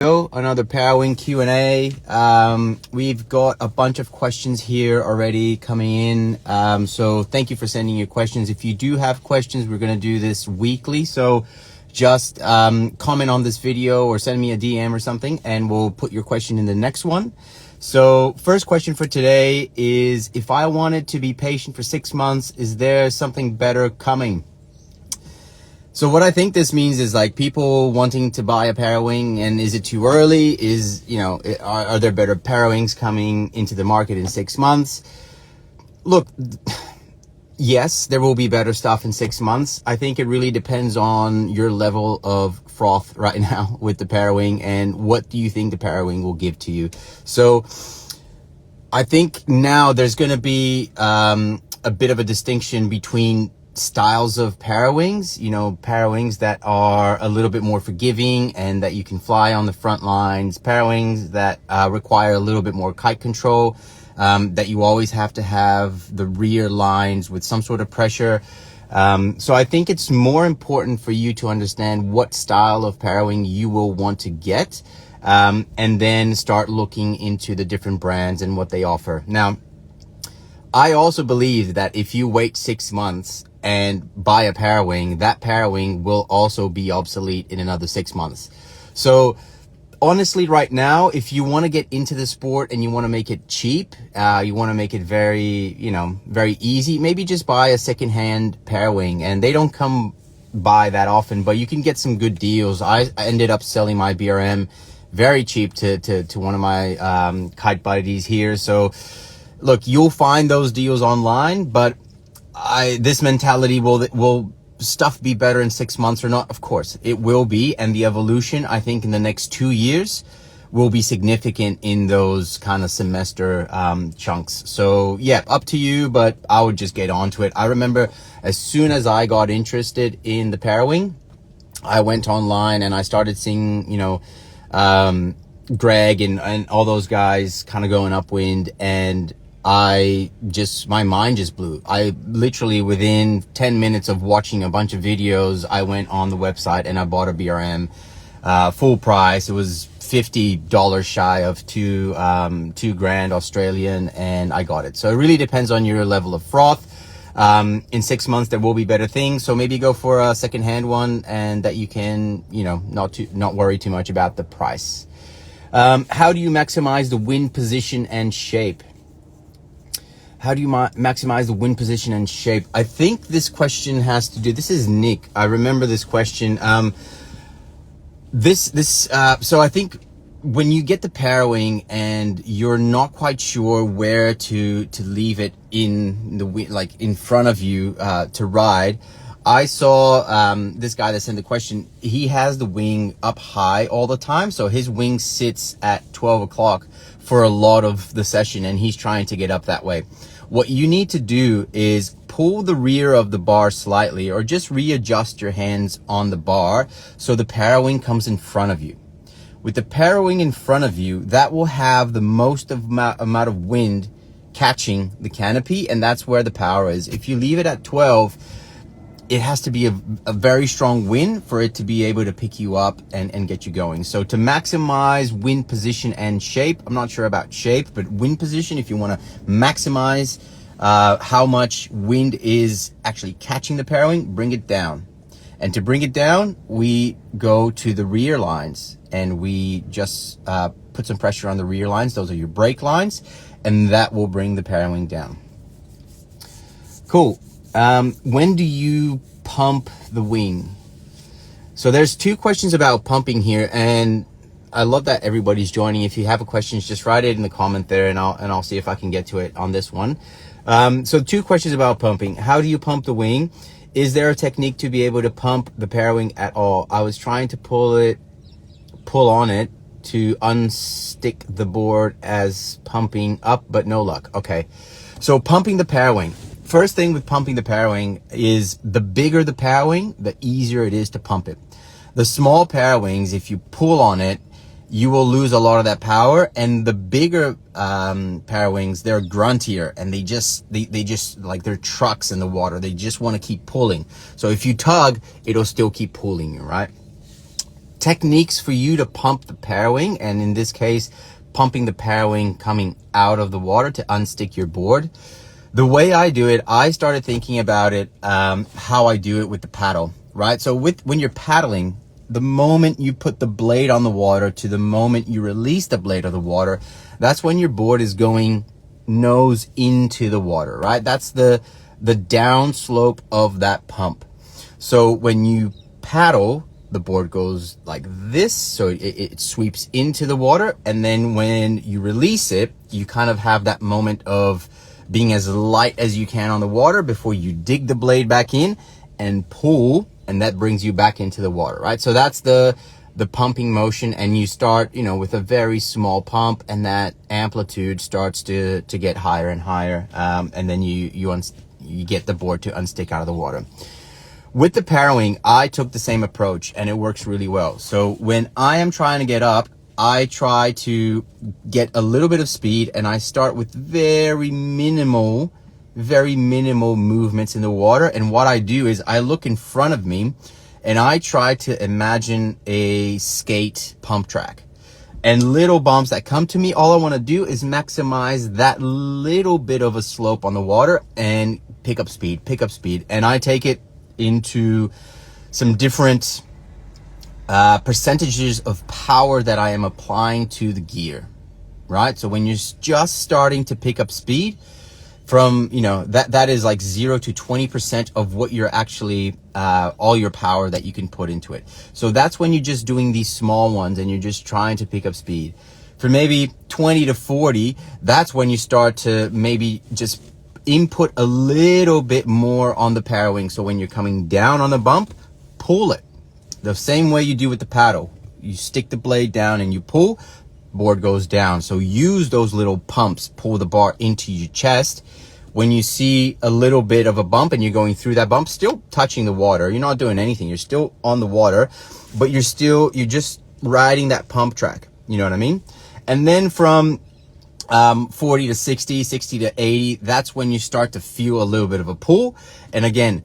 Another Parawing Q&A. We've got a bunch of questions here already coming in. So thank you for sending your questions. If you do have questions, we're going to do this weekly. So just comment on this video or send me a DM or something, and we'll put your question in the next one. So first question for today is, if I wanted to be patient for 6 months, is there something better coming? So what I think this means is like people wanting to buy a Parawing, and is it too early? Are there better Parawings coming into the market in 6 months? Look, yes, there will be better stuff in 6 months. I think it really depends on your level of froth right now with the Parawing, and what do you think the Parawing will give to you. So I think now there's going to be a bit of a distinction between styles of Parawings, Parawings that are a little bit more forgiving and that you can fly on the front lines, Parawings that require a little bit more kite control, that you always have to have the rear lines with some sort of pressure. So I think it's more important for you to understand what style of Parawing you will want to get, and then start looking into the different brands and what they offer. Now, I also believe that if you wait 6 months and buy a Parawing, that Parawing will also be obsolete in another 6 months. So honestly, right now, if you want to get into the sport and you want to make it cheap, you want to make it very easy, maybe just buy a secondhand Parawing. And they don't come by that often, but you can get some good deals. I ended up selling my BRM very cheap to one of my kite buddies here. So look, you'll find those deals online, but this mentality, will stuff be better in 6 months or not? Of course it will be, and the evolution, I think, in the next 2 years will be significant in those kind of semester chunks. So yeah, up to you, but I would just get onto it. I remember as soon as I got interested in the Parawing, I went online and I started seeing Greg and all those guys kind of going upwind, and my mind just blew. I literally, within 10 minutes of watching a bunch of videos, I went on the website and I bought a BRM, full price. It was $50 shy of two grand Australian, and I got it. So it really depends on your level of froth. In 6 months, there will be better things. So maybe go for a secondhand one, and that you can, not worry too much about the price. How do you maximize the wind position and shape? How do you maximize the wind position and shape? I think this question has to do, this is Nick. I remember this question. So I think when you get the Parawing and you're not quite sure where to leave it in the wind, like in front of you, to ride, I saw this guy that sent the question. He has the wing up high all the time, so his wing sits at 12 o'clock for a lot of the session, and he's trying to get up that way. What you need to do is pull the rear of the bar slightly, or just readjust your hands on the bar so the Parawing comes in front of you. With the Parawing in front of you, that will have the most amount of wind catching the canopy, and that's where the power is. If you leave it at 12, it has to be a very strong wind for it to be able to pick you up and get you going. So to maximize wind position and shape, I'm not sure about shape, but wind position, if you want to maximize how much wind is actually catching the Parawing, bring it down. And to bring it down, we go to the rear lines, and we just put some pressure on the rear lines. Those are your brake lines, and that will bring the Parawing down. Cool. When do you pump the wing? So there's 2 questions about pumping here, and I love that everybody's joining. If you have a question, just write it in the comment there, and I'll see if I can get to it on this one. So 2 questions about pumping. How do you pump the wing? Is there a technique to be able to pump the Parawing at all? I was trying to pull on it to unstick the board as pumping up, but no luck. Okay, so pumping the Parawing. First thing with pumping the Parawing is, the bigger the Parawing, the easier it is to pump it. The small Parawings, if you pull on it, you will lose a lot of that power. And the bigger Parawings, they're gruntier, and they just like they're trucks in the water. They just want to keep pulling. So if you tug, it'll still keep pulling you, right? techniques for you to pump the Parawing, and in this case, pumping the Parawing coming out of the water to unstick your board. The way I do it, I started thinking about it, how I do it with the paddle, right? So when you're paddling, the moment you put the blade on the water to the moment you release the blade of the water, that's when your board is going nose into the water, right? That's the down slope of that pump. So when you paddle, the board goes like this, so it sweeps into the water, and then when you release it, you kind of have that moment of being as light as you can on the water before you dig the blade back in and pull, and that brings you back into the water, right? So that's the pumping motion, and you start, with a very small pump, and that amplitude starts to get higher and higher, and then you get the board to unstick out of the water. With the Parawing, I took the same approach, and it works really well. So when I am trying to get up, I try to get a little bit of speed, and I start with very minimal movements in the water. And what I do is I look in front of me, and I try to imagine a skate pump track. And little bumps that come to me, all I want to do is maximize that little bit of a slope on the water and pick up speed. And I take it into some different percentages of power that I am applying to the gear, right? So when you're just starting to pick up speed from, that is like 0 to 20% of what you're actually, all your power that you can put into it. So that's when you're just doing these small ones and you're just trying to pick up speed. For maybe 20 to 40, that's when you start to maybe just input a little bit more on the Parawing. So when you're coming down on the bump, pull it the same way you do with the paddle. You stick the blade down and you pull, board goes down. So use those little pumps, pull the bar into your chest. When you see a little bit of a bump and you're going through that bump, still touching the water, you're not doing anything, you're still on the water, but you're just riding that pump track, you know what I mean? And then from 40 to 60, 60 to 80, that's when you start to feel a little bit of a pull. And again,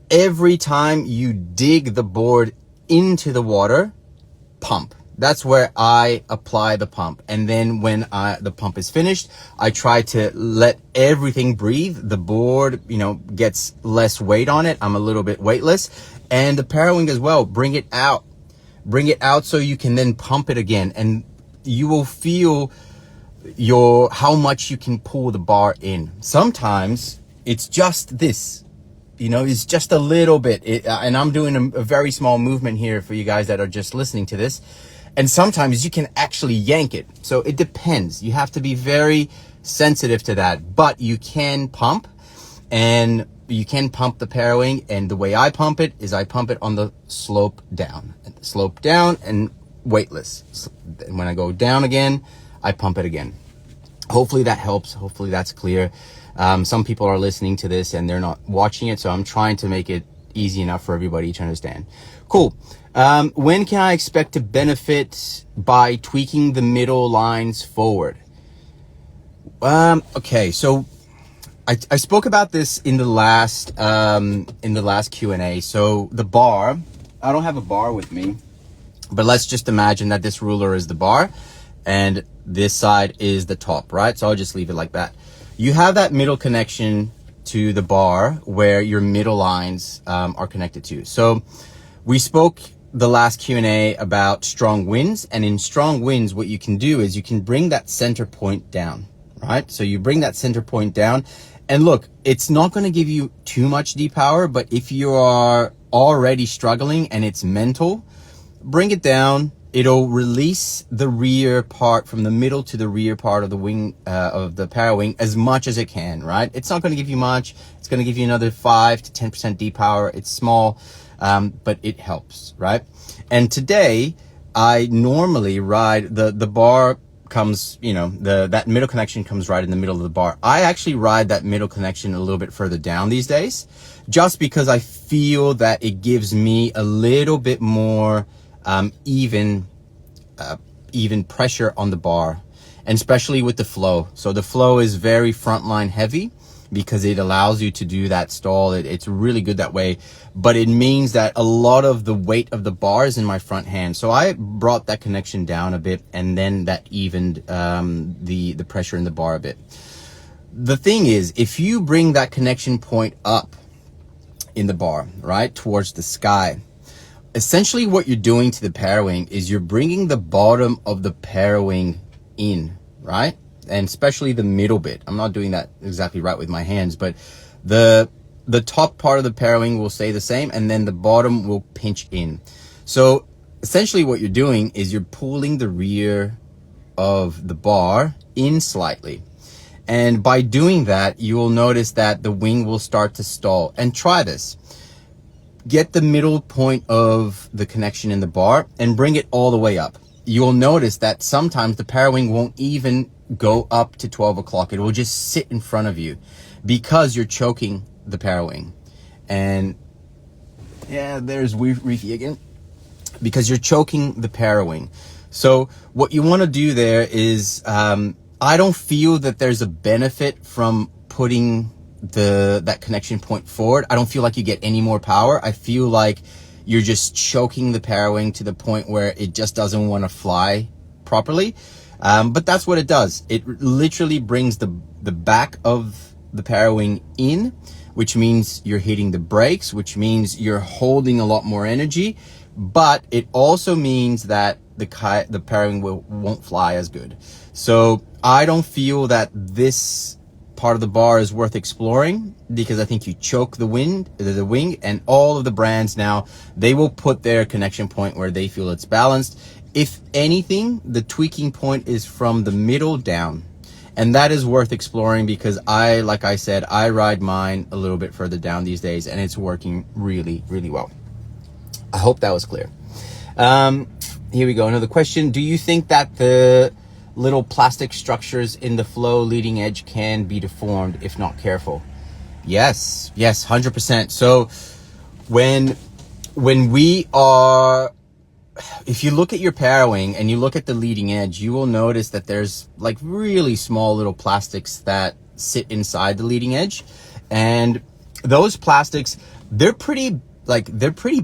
every time you dig the board into the water, pump. That's where I apply the pump. And then when the pump is finished, I try to let everything breathe. The board, gets less weight on it. I'm a little bit weightless. And the Parawing as well, bring it out so you can then pump it again. And you will feel how much you can pull the bar in. Sometimes it's just this, it's just a little bit, and I'm doing a very small movement here for you guys that are just listening to this. And sometimes you can actually yank it. So it depends. You have to be very sensitive to that, but you can pump, and you can pump the Parawing. And the way I pump it is I pump it on the slope down and weightless. And when I go down again, I pump it again. Hopefully that helps. Hopefully that's clear. Some people are listening to this and they're not watching it, so I'm trying to make it easy enough for everybody to understand. Cool. When can I expect to benefit by tweaking the middle lines forward? Okay, so I spoke about this in the last Q&A. So the bar, I don't have a bar with me, but let's just imagine that this ruler is the bar and this side is the top, right? So I'll just leave it like that. You have that middle connection to the bar where your middle lines are connected to. So we spoke the last Q&A about strong winds, and in strong winds, what you can do is you can bring that center point down, right? So you bring that center point down, and look, it's not going to give you too much D-power, but if you are already struggling and it's mental, bring it down. It'll release the rear part from the middle to the rear part of the wing, of the Parawing as much as it can, right? It's not going to give you much. It's going to give you another 5 to 10% D-power. It's small, but it helps, right? And today, I normally ride, the bar comes, that middle connection comes right in the middle of the bar. I actually ride that middle connection a little bit further down these days, just because I feel that it gives me a little bit more even pressure on the bar, and especially with the flow. So the flow is very frontline heavy because it allows you to do that stall. It's really good that way, but it means that a lot of the weight of the bar is in my front hand. So I brought that connection down a bit, and then that evened the pressure in the bar a bit. The thing is, if you bring that connection point up in the bar, right, towards the sky, essentially what you're doing to the Parawing is you're bringing the bottom of the Parawing in, right? And especially the middle bit. I'm not doing that exactly right with my hands, but the top part of the Parawing will stay the same, and then the bottom will pinch in. So essentially what you're doing is you're pulling the rear of the bar in slightly. And by doing that, you will notice that the wing will start to stall. And try this. Get the middle point of the connection in the bar and bring it all the way up. You'll notice that sometimes the Parawing won't even go up to 12 o'clock. It will just sit in front of you because you're choking the Parawing. And yeah, there's Reefy again. Because you're choking the Parawing. So what you want to do there is, I don't feel that there's a benefit from putting that connection point forward. I don't feel like you get any more power. I feel like you're just choking the Parawing to the point where it just doesn't want to fly properly. But that's what it does. It literally brings the back of the Parawing in, which means you're hitting the brakes, which means you're holding a lot more energy. But it also means that the Parawing won't fly as good. So I don't feel that this part of the bar is worth exploring, because I think you choke the wing, and all of the brands now, they will put their connection point where they feel it's balanced. If anything, the tweaking point is from the middle down, and that is worth exploring, because like I said, I ride mine a little bit further down these days, and it's working really, really well. I hope that was clear. Here we go. Another question. Do you think that the little plastic structures in the flow leading edge can be deformed if not careful? Yes, 100%. So when we are, if you look at your Parawing and you look at the leading edge, you will notice that there's like really small little plastics that sit inside the leading edge. And those plastics, they're pretty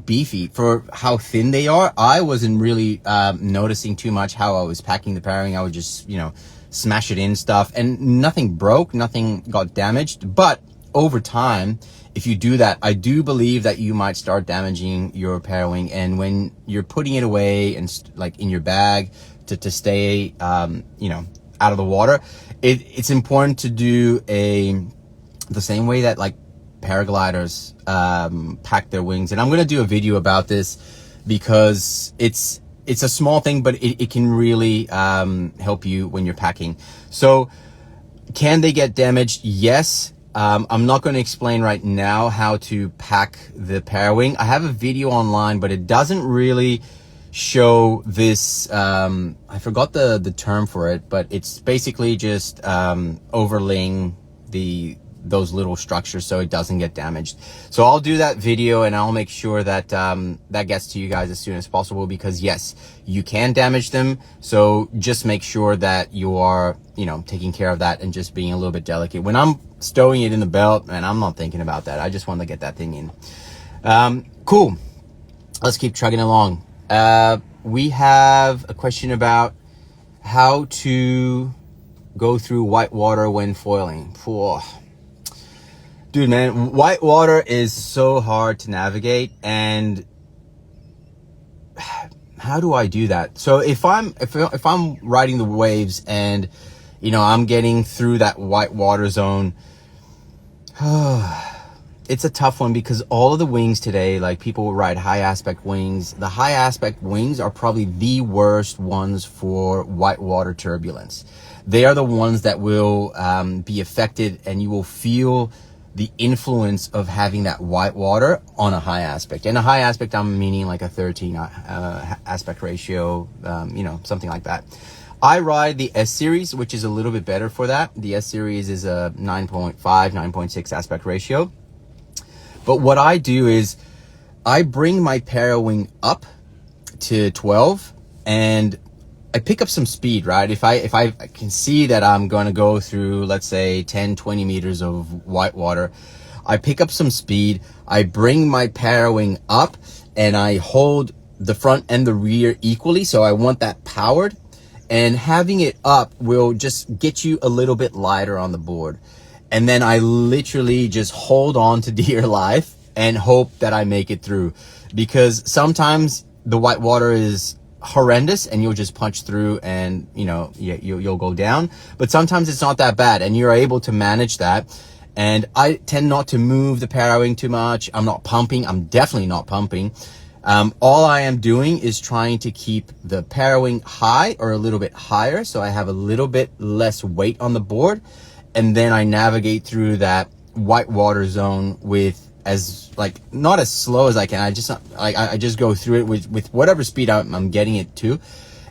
beefy for how thin they are. I wasn't really noticing too much how I was packing the Parawing. I would just, smash it in stuff, and nothing broke, nothing got damaged. But over time, if you do that, I do believe that you might start damaging your Parawing. And when you're putting it away and like in your bag to stay, out of the water, it's important to do the same way that like paragliders pack their wings. And I'm going to do a video about this because it's a small thing, but it can really help you when you're packing. So can they get damaged? Yes. I'm not going to explain right now how to pack the Parawing. I have a video online, but it doesn't really show this. I forgot the term for it, but it's basically just overlaying those little structures so it doesn't get damaged. So I'll do that video, and I'll make sure that that gets to you guys as soon as possible, because yes, you can damage them. So just make sure that you are, taking care of that and just being a little bit delicate. When I'm stowing it in the belt, and I'm not thinking about that. I just want to get that thing in. Cool. Let's keep trucking along. We have a question about how to go through white water when foiling. Dude, man, white water is so hard to navigate. And how do I do that? So if I'm riding the waves and, I'm getting through that white water zone, it's a tough one, because all of the wings today, like people will ride high aspect wings. The high aspect wings are probably the worst ones for white water turbulence. They are the ones that will be affected, and you will feel the influence of having that white water on a high aspect. And a high aspect, I'm meaning like a 13 aspect ratio, something like that. I ride the S series, which is a little bit better for that. The S series is a 9.5, 9.6 aspect ratio. But what I do is I bring my Parawing up to 12, and I pick up some speed, right? If I can see that I'm going to go through, let's say 10, 20 meters of white water, I pick up some speed. I bring my Parawing up and I hold the front and the rear equally. So I want that powered, and having it up will just get you a little bit lighter on the board. And then I literally just hold on to dear life and hope that I make it through, because sometimes the white water is horrendous and you'll just punch through and you'll go down. But sometimes it's not that bad and you're able to manage that. And I tend not to move the Parawing too much. I'm not pumping. I'm definitely not pumping. All I am doing is trying to keep the Parawing high or a little bit higher, so I have a little bit less weight on the board, and then I navigate through that white water zone with not as slow as I can. I just go through it with whatever speed I'm getting it to,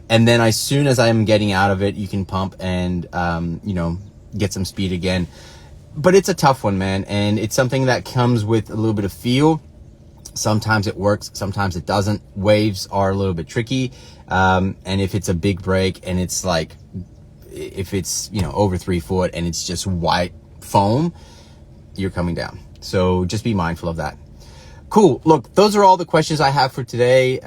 and then as soon as I'm getting out of it, you can pump and get some speed again. But it's a tough one, man, and it's something that comes with a little bit of feel. Sometimes it works, sometimes it doesn't. Waves are a little bit tricky, and if it's a big break and it's like, if it's over 3 foot and it's just white foam, you're coming down. So just be mindful of that. Cool. Look, those are all the questions I have for today.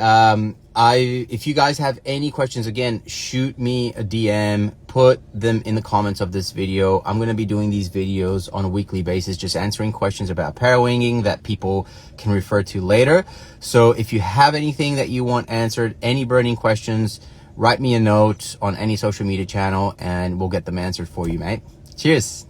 If you guys have any questions, again, shoot me a DM, put them in the comments of this video. I'm going to be doing these videos on a weekly basis, just answering questions about parawinging that people can refer to later. So if you have anything that you want answered, any burning questions, write me a note on any social media channel and we'll get them answered for you, mate. Cheers.